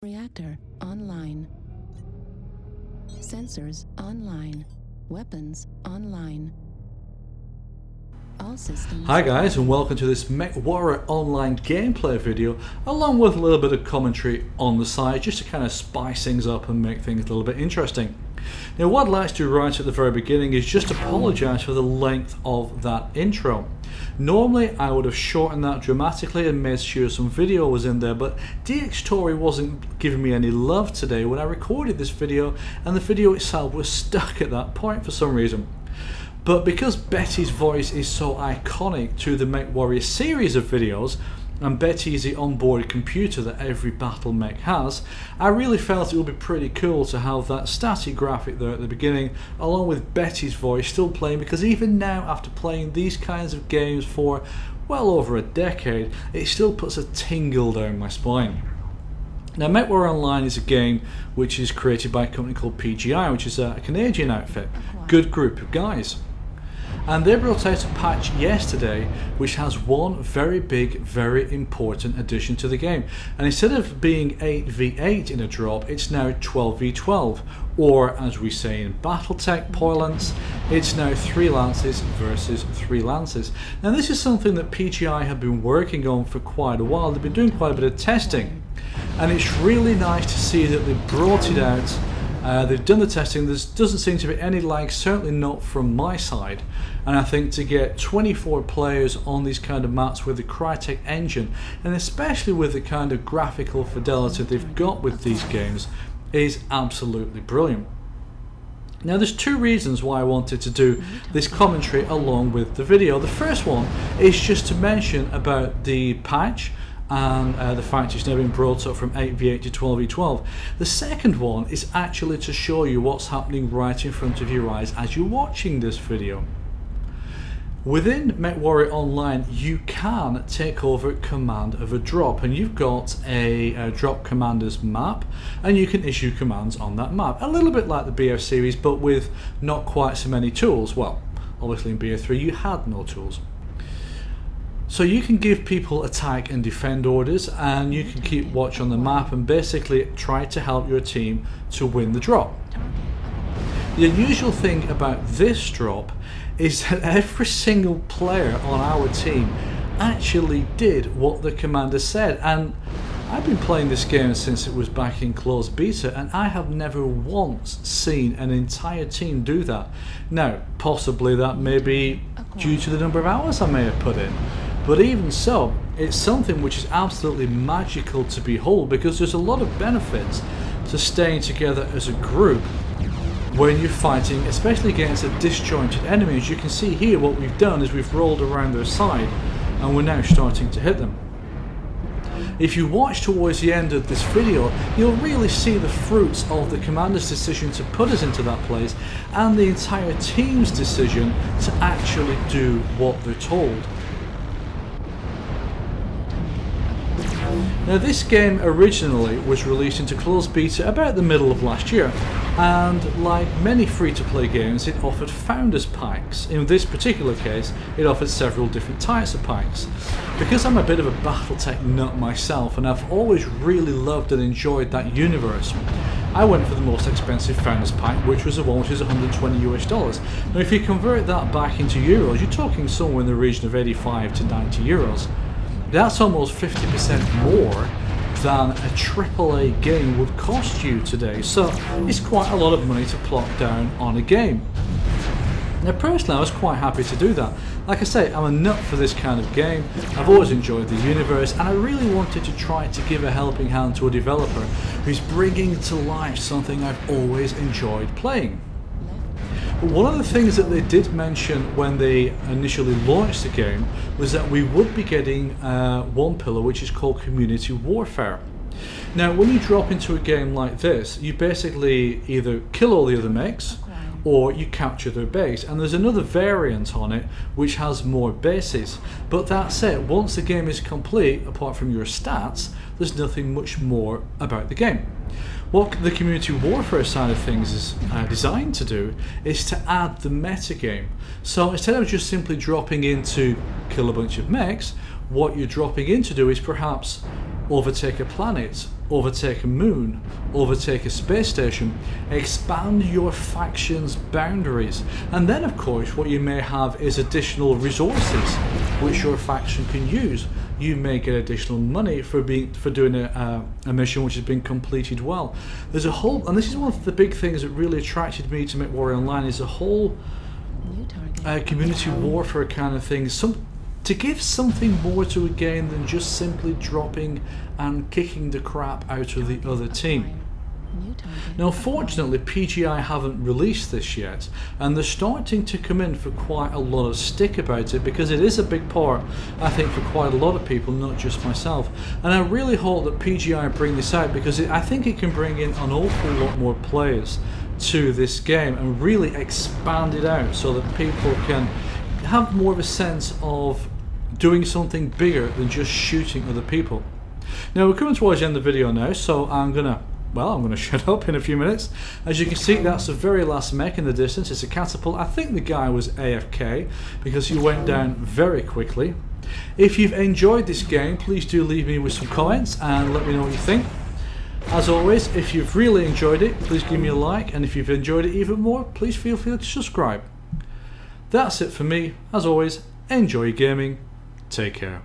Reactor online. Sensors online. Weapons online. All systems. Hi guys, and welcome to this MechWarrior online gameplay video, along with a little bit of commentary on the side, just to kind of spice things up and make things a little bit interesting. Now, what I'd like to do right at the very beginning is just apologise for the length of that intro. Normally I would have shortened that dramatically and made sure some video was in there, but DxTory wasn't giving me any love today when I recorded this video, and the video itself was stuck at that point for some reason. But because Betty's voice is so iconic to the MechWarrior series of videos, and Betty is the onboard computer that every battle mech has, I really felt it would be pretty cool to have that static graphic there at the beginning, along with Betty's voice still playing, because even now, after playing these kinds of games for well over a decade, it still puts a tingle down my spine. Now, MechWarrior Online is a game which is created by a company called PGI, which is a Canadian outfit, good group of guys. And they brought out a patch yesterday which has one very big, very important addition to the game. And instead of being 8v8 in a drop, it's now 12v12, or as we say in Battletech parlance, it's now 3 lances versus 3 lances. Now, this is something that PGI have been working on for quite a while. They've been doing quite a bit of testing, and it's really nice to see that they've brought it out. They've done the testing. There doesn't seem to be any lag, certainly not from my side, and I think to get 24 players on these kind of maps with the Crytek engine, and especially with the kind of graphical fidelity they've got with these games, is absolutely brilliant. Now, there's 2 reasons why I wanted to do this commentary along with the video. The first one is just to mention about the patch and the fact it's now been brought up from 8v8 to 12v12. The second one is actually to show you what's happening right in front of your eyes as you're watching this video. Within MechWarrior Online, you can take over command of a drop, and you've got a drop commander's map, and you can issue commands on that map. A little bit like the BF series, but with not quite so many tools. Well, obviously in BF3 you had no tools. So you can give people attack and defend orders, and you can keep watch on the map and basically try to help your team to win the drop. The unusual thing about this drop is that every single player on our team actually did what the commander said, and I've been playing this game since it was back in closed beta, and I have never once seen an entire team do that. Now, possibly that may be due to the number of hours I may have put in, but even so, it's something which is absolutely magical to behold, because there's a lot of benefits to staying together as a group when you're fighting, especially against a disjointed enemy. As you can see here, what we've done is we've rolled around their side and we're now starting to hit them. If you watch towards the end of this video, you'll really see the fruits of the commander's decision to put us into that place, and the entire team's decision to actually do what they're told. Now, this game originally was released into closed beta about the middle of last year, and like many free-to-play games, it offered founders packs. In this particular case, it offered several different types of packs. Because I'm a bit of a Battletech nut myself, and I've always really loved and enjoyed that universe, I went for the most expensive founders pack, which was the one which is $120 US. Now, if you convert that back into euros, you're talking somewhere in the region of 85 to 90 euros. That's almost 50% more than a AAA game would cost you today, so it's quite a lot of money to plop down on a game. Now, personally, I was quite happy to do that. Like I say, I'm a nut for this kind of game. I've always enjoyed the universe, and I really wanted to try to give a helping hand to a developer who's bringing to life something I've always enjoyed playing. One of the things that they did mention when they initially launched the game was that we would be getting one pillar which is called community warfare. Now, when you drop into a game like this, you basically either kill all the other mechs or you capture their base, and there's another variant on it which has more bases. But that's it. Once the game is complete, apart from your stats, there's nothing much more about the game. What the community warfare side of things is designed to do is to add the metagame. So instead of just simply dropping in to kill a bunch of mechs, what you're dropping in to do is perhaps overtake a planet, overtake a moon, overtake a space station, expand your faction's boundaries. And then of course what you may have is additional resources which your faction can use. You may get additional money for doing a mission which has been completed well. There's a whole, and this is one of the big things that really attracted me to MechWarrior Online, is a whole community warfare kind of thing. To give something more to a game than just simply dropping and kicking the crap out of the other team. Now fortunately PGI haven't released this yet, and they're starting to come in for quite a lot of stick about it, because it is a big part, I think, for quite a lot of people, not just myself. And I really hope that PGI bring this out, because I think it can bring in an awful lot more players to this game and really expand it out so that people can have more of a sense of doing something bigger than just shooting other people. Now we're coming towards the end of the video now, so I'm gonna shut up in a few minutes. As you can see, that's the very last mech in the distance. It's a catapult. I think the guy was AFK because he went down very quickly. If you've enjoyed this game, please do leave me with some comments and let me know what you think. As always, if you've really enjoyed it, please give me a like, and if you've enjoyed it even more, please feel free to subscribe. That's it for me. As always, enjoy your gaming. Take care.